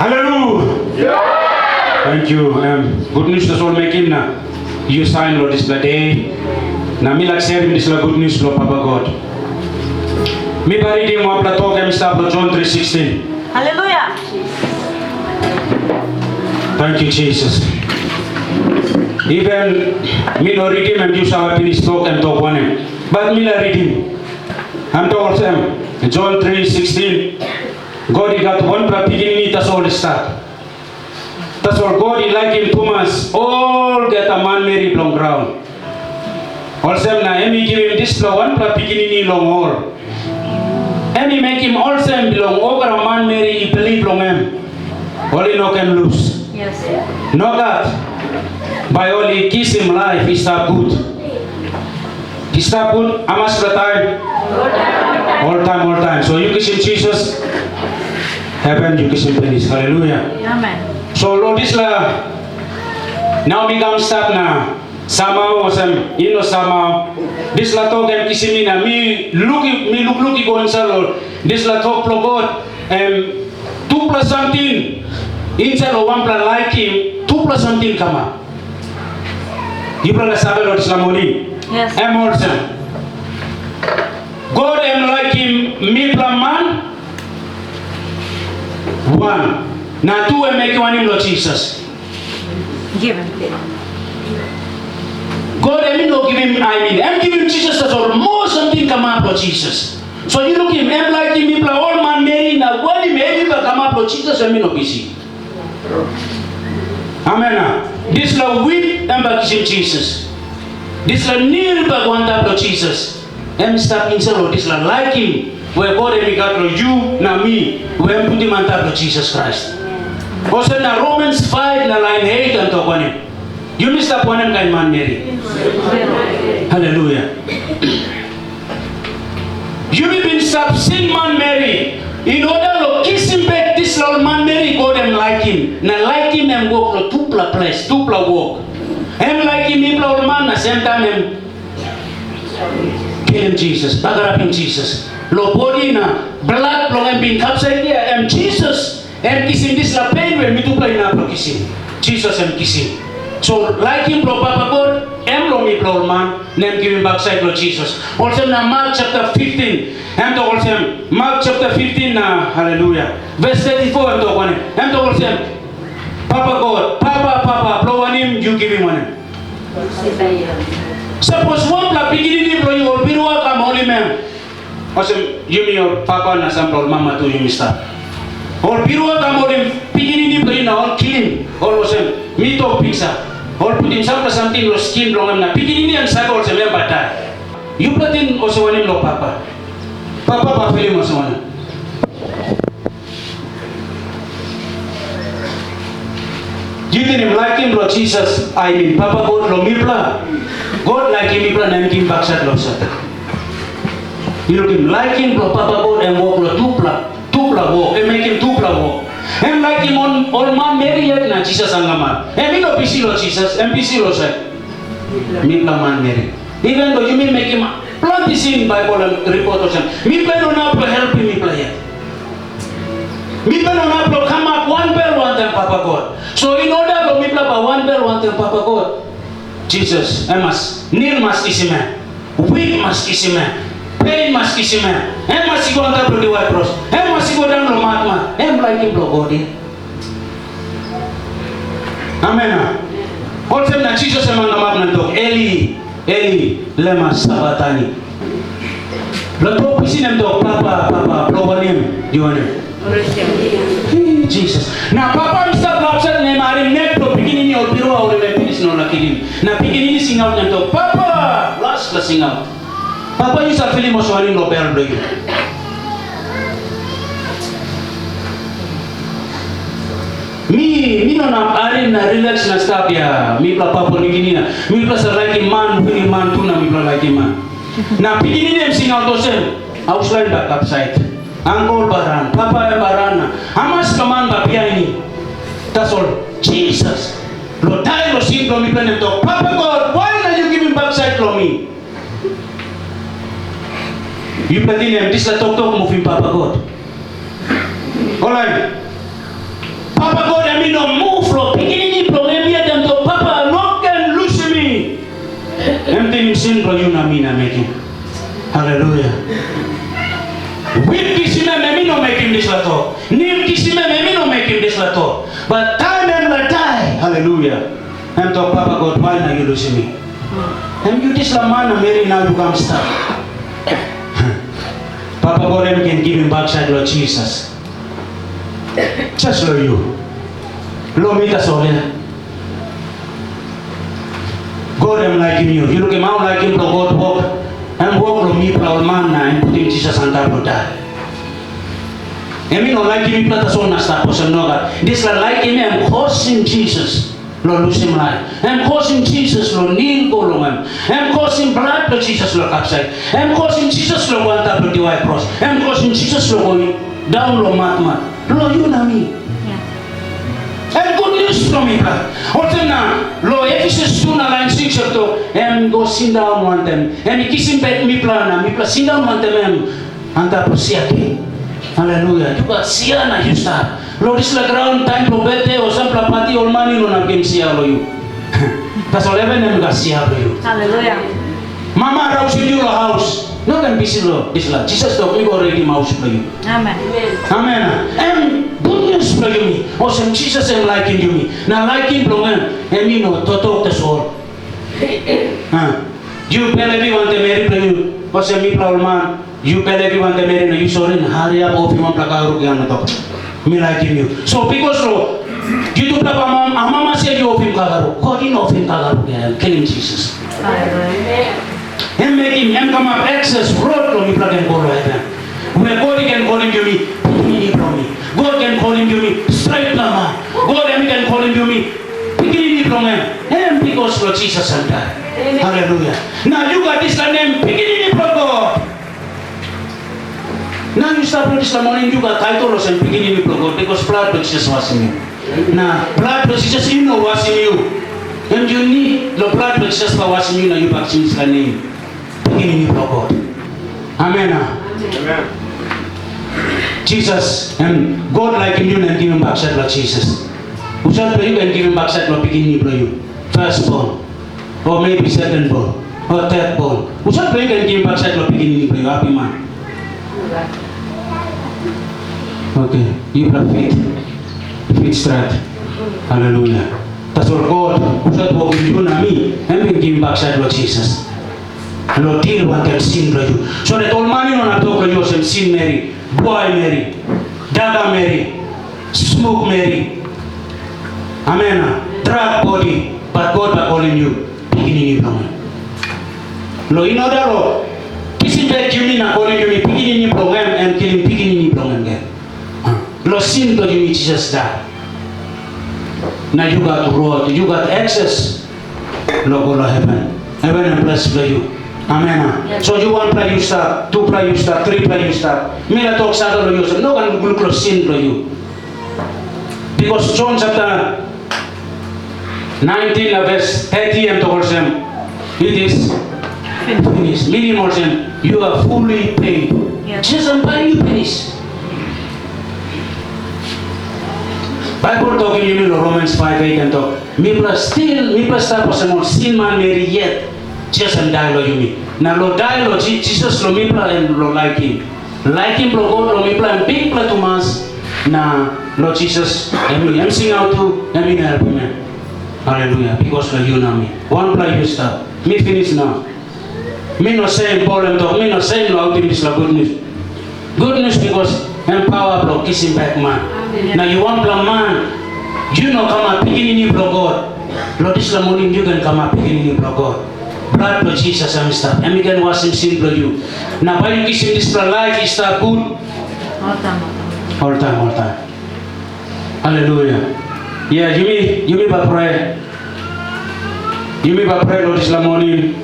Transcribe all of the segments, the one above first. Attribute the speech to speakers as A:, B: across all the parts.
A: Hallelujah. Yeah. Thank you. Gutnius the soul making na. You sign Lord this day. Na mi like sharing this good news Lord Papa God. Mi bari di mo apla talk em start John 3:16.
B: Hallelujah.
A: Thank you Jesus. Even me no read him and you shall finish talk and talk one him. But me la read him. I'm told him John 3:16. God he got one beginning, that's all the start. That's all God he like him Thomas. All get a man Mary Bilong ground. Also na he give him this one beginning long all. And he make him also belong over a man Mary he believe long him. All he no can lose.
B: Yes.
A: No that. By all he kiss him life he start good. He start good how much the time? All time. So you kiss him Jesus. Heaven you kiss him please. Hallelujah.
B: Amen.
A: So Lord this la now we come start na somehow wasam you know somehow this la talk and kiss me na me look go inside Lord this la talk pro God 2 plus something inside of 1 plus Laikim 2 plus something come up. You brother sabe Lord this la morning.
B: Yes.
A: Also God Laikim mipla man 1. Now 2 and make one in Lord Jesus.
B: Give him.
A: God no give him I'm giving Jesus as all more something come up Lord Jesus. So you look him like him people all man Mary now what him come up Lord Jesus and me no busy. Amen. This la weep and back him Jesus. This la kneel back one time Lord Jesus. And start inside Lord this la like him. Where God and got you, na me, when put him on top of Jesus Christ. Also na Romans 5 na line 8 and talk on him. You missed up one and kind man Mary. Hallelujah. You have been stop sin man Mary. In order to kiss him back this old man Mary, God and like him. Na like him and walk to 2 place, 2 walk. And like him, old man, na same time him kill him Jesus, bagar up him Jesus. Lo body na blood long and being capsized there and Jesus and kissing this la pain when me to play na pro kissing Jesus and kissing so like him pro Papa God and lo me pro man name give him backside Lord Jesus. Also na Mark chapter 15 and to also Mark chapter 15 na hallelujah verse 34 and to one and to also Papa God Papa blow on him you give him one. Suppose one la beginning blow you will be welcome holy man. Awesome, you mean your papa na sample mama to you mister. Or biru ka mo din pigini ni play na all kill him. All awesome, me to pizza. Or put him something lo skin long na pigini ni ang sago also me bata. You put in also one lo papa. Papa pa feel mo so one. You didn't like him Lord Jesus. I mean Papa God lo mipla. God like him mipla na him backside lo sa. You look him like him, Papa God and walk tupla walk, and make him tupla walk. And like him on man Mary yet na Jesus angama. And we no PC Lord Jesus, and PC Lord say, mipla man Mary. Even though you may make him plant this in Bible and report or something. Mipla no na help him mipla yet. Mipla no na come up 1 bell one time Papa God. So in order to mipla by 1 bell one time Papa God, Jesus, I must kneel must kiss him, weep must kiss him. Pain must kiss him, and must go down to the white cross, and must go down to Matma, and like him, body. Amen. Also, na Jesus among the magna dog, Eli, lema sabatani. Lato pisin ang dog, Papa, blow him, you want him. Jesus. Now, Papa, stop upset, name, I remember to beginning your bureau, or the finish no lucky. Now, beginning sing out and dog, Papa, last sing out. Papa you sa feeling mo so aning lo pero do you. Mi no na arin na relax na stop ya. Mi pla papa ni gini na. Mi pla sa like man puni man tu na mi pla like man. Na pigini nem sing out to sem. Ausline back upside. Angkol baran, papa barana. Hamas kaman ba pia ini. That's all. Jesus. Lo dai lo sin lo mi pla nem to. Papa God, why are you giving backside lo me? You platinum, this la talk move in Papa God. Alright. sin lo you na me na make him. Hallelujah. With kisime me no make him this lato. Nim kisime me no make him this lato. But time and la die. Hallelujah. I'm talk Papa God, why na you lose me? And you this la man Mary now you come stop. Papa God can give him backside Lord Jesus. Just Lord you. Lord me that's all there. God am like you. You look him out like him, God walk. And walk from mipla man and put him Jesus antap to die. And me no like him mipla that's all na stop us and no God. This like him and causing Jesus. Lord lose him life. And causing Jesus Lord kneel go long him. And causing blood to Jesus Lord upside. And causing Jesus Lord want up to the white cross. And causing Jesus Lord going down low mat. Lord you na me. And good news from me, brother. Also now, Lord, Ephesus 2 line 6 and go sit down one them. And he kiss him back mipla sit down one them antap siaki. Hallelujah. You got sia na you start. Lord is la ground time to bete o some plapati or money no na game sia lo you. That's all even them got sia lo you.
B: Hallelujah.
A: Mama house in your house. No can be silo. This la Jesus talk me already mouse for you.
B: Amen.
A: Amen. And good news for you. Also Jesus am liking you me. Now liking blong and me no to talk the soul. You believe want to marry for you. Also me problem man. You believe want to marry no you sorry hurry up of you want plakaru kya na to. Me liking you. So because lo you do plaka mama say you of him kagaru. God in of him kagaru kya killing Jesus.
B: Hallelujah.
A: And make him and come up access road to me plug and go right there. Where God can call him to me, from me. God can call him to me, straight lama. God can call him to me, beginning from him. And because Lord Jesus and that. Hallelujah. Now you got this name, beginning from God. Now you start with this morning, you got titles and beginning from God because blood of Jesus was in you. Now, blood of Jesus, you know what's in you. And you need the blood of Jesus for what's in you, now you vaccine his name. Beginning from God. Amen. Amen. Jesus and God like him, you and give him backside like Jesus. Who shall you can give him backside like beginning for you? Firstborn, or maybe secondborn, or thirdborn. Who shall you can give him backside like beginning for you? Happy man. Okay, you have feet straight. Hallelujah. That's what God who shall walk with you and me, and we give him backside like Jesus. Lord, deal what can sin for you. So that all money on a talk you some sin Mary, boy Mary, dada Mary, smoke Mary. Amen. Drug body, but God by calling you, beginning in from Lord, you know that Lord, kissing back you mean calling you beginning in program and killing beginning in program again. Lord, sin to you Jesus die. Now you got road, you got access. Lord, go to heaven. Heaven and bless for you. Amen. Yes. So you 1 play you start, 2 play you start, 3 play you start. Me la talk sa do you. No can glucose sin for you. Because John chapter 19 verse 30 and towards him, it is finished. Meaning more him, you are fully paid. Yes. Jesus am paying you finish. Bible talking you know Romans 5:8 and talk. Mipla still mipla start for some sin man Mary yet. Jesus and die lo you me. Now lo die lo Jesus lo mipla and lo Laikim. Laikim lo God lo mipla and big pla to mass. Now Lord Jesus, I'm sing out to let me help me. Hallelujah. Because lo you know me. 1 play you start. Me finish now. Me no same Paul and talk. Me no same lo out in this la good news. Good news because empower bro kissing back man. Now you want plan man. You know come up beginning in God. Lord this la morning you can come up beginning in God. Blood of Jesus and stuff. And we can wash him sin for you. Now why you kiss him this for life is that good? All time. Hallelujah. Yeah, you may by prayer. You may by prayer Lord this morning.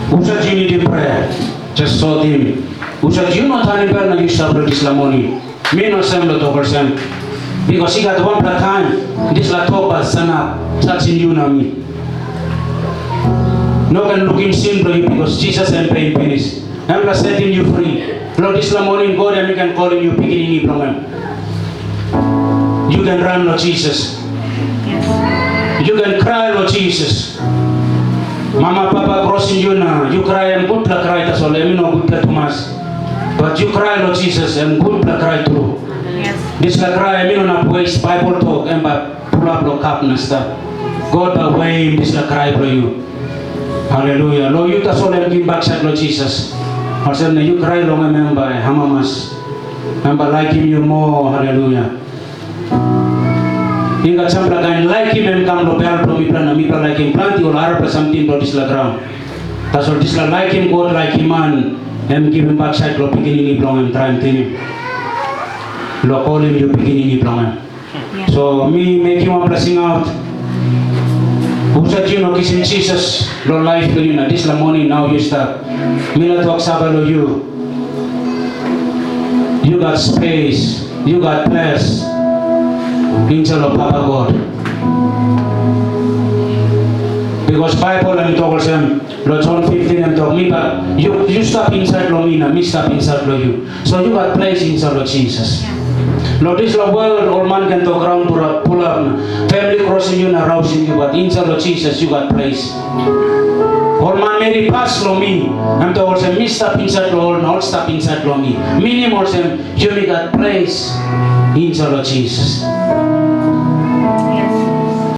A: Who said you need a prayer? Just saw him. Who said you not having prayer now you stop this morning. Me no same lot over some. Because he got 1 time, this la topa sana touching you na me. No can look in sin for you because Jesus and pain finish. I'm not setting you free. Lord, this morning God and we can call you beginning from him. You can run Lord Jesus. Yes. You can cry, Lord Jesus. Mama, Papa crossing you now. You cry and good luck cry that's all. I mean no good luck Thomas. But you cry, Lord Jesus, and good luck cry too.
B: Yes.
A: This la cry, I mean on waste Bible talk and pull up lock up and stuff. God by way this la cry for you. Hallelujah. Lord, you that's all I'm giving back Lord Jesus. I said you cry long remember hamamas. Remember liking you more, hallelujah. Hingga sampai kain laikim yang kam lo bear lo mipla laikim planti or harap something to this la ground. Tasol this la laikim God laikiman em give him back side lo beginning ni blong em trying thing. Lo call him you beginning ni blong em. So me make you one blessing out. Usat you no kissing Jesus lo life to you na this la morning now you start. Mila talk sabalo you. You got space. You got place. Inside of Papa God. Because Bible and talk them, Lord John 15 and talk me, but you stop inside Lord me stop inside Lord you. So you got place inside Lord Jesus. Lord, this the world, all man can talk around pull up, family crossing you and arousing you, but inside Lord Jesus you got place. All man may pass Lord me, I'm to also me stop inside Lord, not stop inside Lord me. Minimum you may got place inside Lord Jesus.